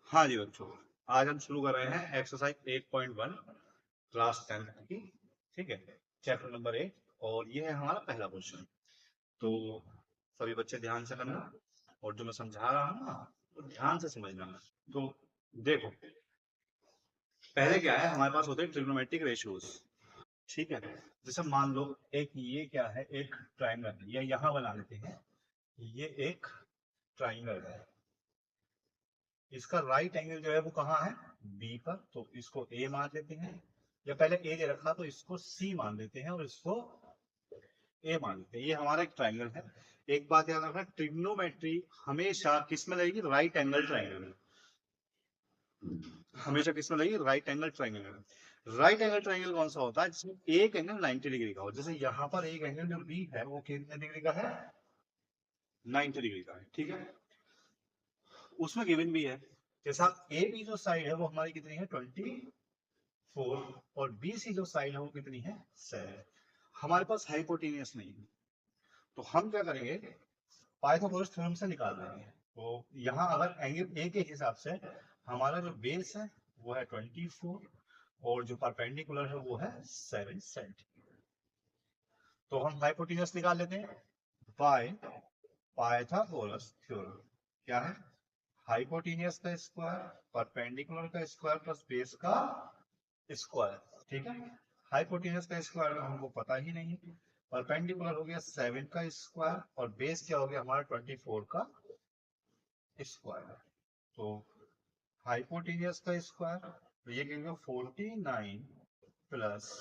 हाँ जी बच्चों, आज हम शुरू कर रहे हैं एक्सरसाइज 8.1 क्लास 10 की। ठीक है, चैप्टर नंबर 8 और ये है हमारा पहला क्वेश्चन। तो सभी बच्चे ध्यान से करना और जो मैं समझा रहा हूँ ना तो ध्यान से समझना। तो देखो, पहले क्या है, हमारे पास होते हैं ट्रिग्नोमेट्रिक रेशियोज। ठीक है, जैसे मान लो एक ये क्या है, एक ट्राइंगल है, या यहाँ बना लेते हैं, ये एक ट्राइंगल है। इसका राइट एंगल जो है वो कहाँ है, बी पर, तो इसको ए मान लेते हैं, या पहले ए दे रखा तो इसको सी मान लेते हैं और इसको ए मान लेते हैं। ये हमारा एक ट्राइंगल है। एक बात याद रखना, ट्रिग्नोमेट्री हमेशा किस में लगेगी, राइट एंगल ट्राइंगल में। हमेशा किस में लगेगी, राइट एंगल ट्राइंगल में। राइट एंगल ट्राइंगल कौन सा होता है, जिसमें एक एंगल 90 डिग्री का हो। जैसे यहाँ पर एक एंगल जो बी है वो कितने डिग्री का है, 90 डिग्री का है। ठीक है, उसमें गिवन भी है जैसा ए बी जो साइड है वो हमारी कितनी है, 24, और बी सी जो साइड है वो कितनी है, 7। हमारे पास हाइपोटेनियस नहीं है, तो हम क्या करेंगे, पाइथागोरस थ्योरम से निकाल लेंगे। तो यहाँ अगर एंगल ए के हिसाब से हमारा जो बेस है वो है 24 और जो परपेंडिकुलर है वो है 7 सेंटीमीटर। तो हम हाइपोटेनियस निकाल लेते हैं बाय पाइथागोरस थ्योरम। क्या है, हाइपोटेनियस का स्क्वायर, परपेंडिकुलर का स्क्वायर प्लस बेस का स्क्वायर। ठीक है, हाइपोटेनस का स्क्वायर तो हमको पता ही नहीं है। परपेंडिकुलर हो गया 7 का स्क्वायर और बेस क्या हो गया हमारा 24 का स्क्वायर। तो हाइपोटेनियस का स्क्वायर तो ये कहेंगे 49 प्लस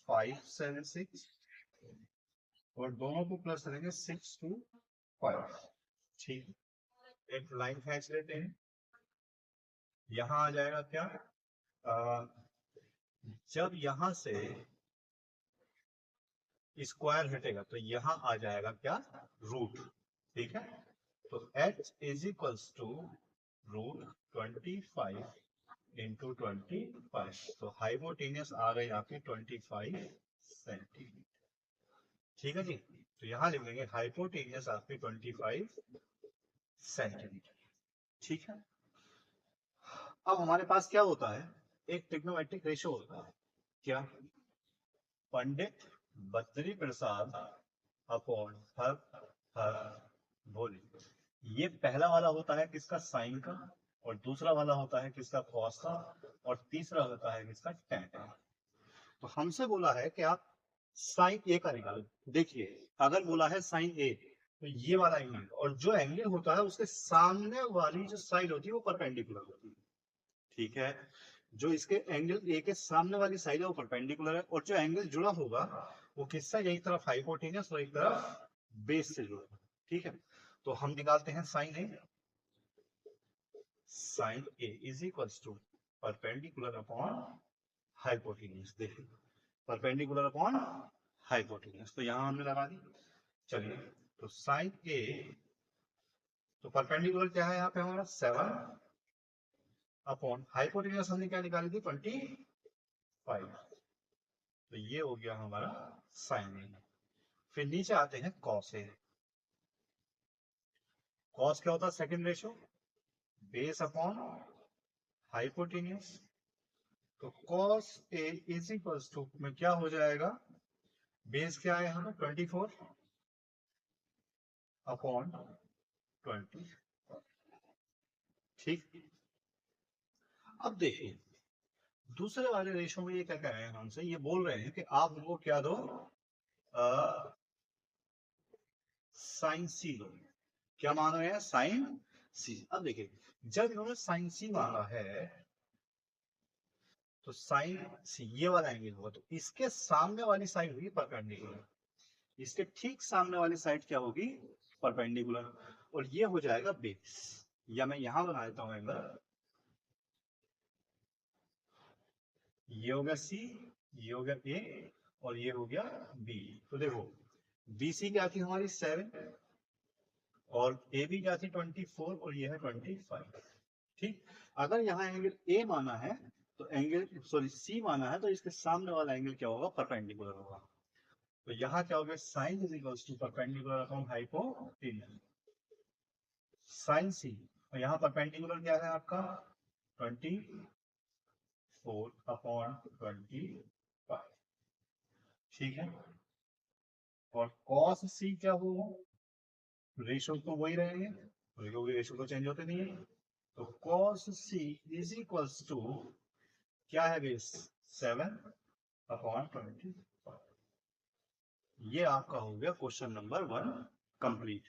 576 और दोनों को प्लस करेंगे 625। ठीक है, एक लाइन खींच लेते हैं। यहाँ आ जाएगा क्या, जब यहां से स्क्वायर हटेगा तो यहाँ आ जाएगा क्या, रूट। ठीक है, तो h is equals to root 25 into 25। तो हाइपोटेनियस आ गई आपकी 25 सेंटीमीटर। ठीक है जी, तो यहाँ लिख देंगे हाइपोटेनियस आपकी 25 सेंटीमीटर। ठीक है, अब हमारे पास क्या होता है, एक ट्रिग्नोमेट्रिक रेशियो होता है। क्या, पंडित बद्री प्रसाद अपॉन हर हर भोले। ये पहला वाला होता है किसका, साइन का, और दूसरा वाला होता है किसका, कॉस का, और तीसरा होता है किसका, टेन का। तो हमसे बोला है कि आप साइन ए का निकालो। देखिए, अगर बोला है साइन ए तो ये वाला एंगल, और जो एंगल होता है उसके सामने वाली जो साइड होती है वो परपेंडिकुलर होती है। ठीक है, जो इसके एंगल ए के सामने वाली साइड है वो परपेंडिकुलर है, और जो एंगल जुड़ा होगा वो किससे, एक तरफ हाइपोटेनस और एक तरफ बेस से जुड़ा है। ठीक है, तो हम निकालते हैं sine A. Sine A is equals to perpendicular upon hypotenuse. देखिए, परपेंडिकुलर अपॉन हाइपोटेनस, तो यहां हमने लगा दी। चलिए, तो साइन ए, तो परपेंडिकुलर क्या है यहाँ पे हमारा 7 अपॉन हाइपोटेनस हमने क्या निकाली थी, 25। तो ये हो गया हमारा साइन ए। फिर नीचे आते हैं कॉस ए। कॉस क्या होता है, second ratio, base upon hypotenuse. तो cos A is equals to में क्या हो जाएगा, बेस क्या है हमें 24 अपॉन 20। ठीक, अब देखिए दूसरे वाले रेशियो में ये क्या कह रहे हैं हमसे, ये बोल रहे हैं कि आप उनको क्या दो, साइन सी लो। क्या मान रहे हैं, साइन सी। अब देखिए, जब इन्होंने साइन सी मांगा है तो साइन सी ये वाला एंगल होगा, तो इसके सामने वाली साइड होगी परपेंडिकुलर, इसके ठीक सामने वाली साइड क्या होगी, परपेंडिकुलर, और ये हो जाएगा बेस। या मैं यहां बना देता हूं एंगल, ये हो गया सी, ये हो गया ए, और ये हो गया बी। तो देखो, बी सी क्या थी हमारी 7 और ए बी क्या थी 24 और ये है 25। ठीक, अगर यहाँ एंगल ए माना है तो एंगल, सॉरी सी माना है, तो इसके सामने वाला एंगल क्या होगा, परपेंडिकुलर होगा। तो यहाँ क्या हो गया, sine is equals to perpendicular upon hypotenuse, sine C. और यहाँ परपेंडिकुलर क्या है आपका 24/25, ठीक है। और cos c क्या होगा, रेशो तो वही रहेंगे क्योंकि रेशो तो चेंज होते नहीं है, तो cos c is equals to क्या है बेस 7/25। ये आपका हो गया क्वेश्चन नंबर 1 कंप्लीट।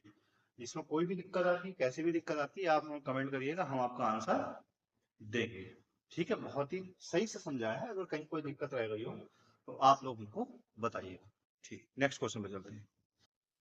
इसमें कोई भी दिक्कत आती है, कैसी भी दिक्कत आती है, आप कमेंट करिएगा, हम आपका आंसर देंगे। ठीक है, बहुत ही सही से समझाया है, अगर कहीं कोई दिक्कत रह गई हो तो आप लोग उनको बताइएगा। ठीक, नेक्स्ट क्वेश्चन पे चलते हैं।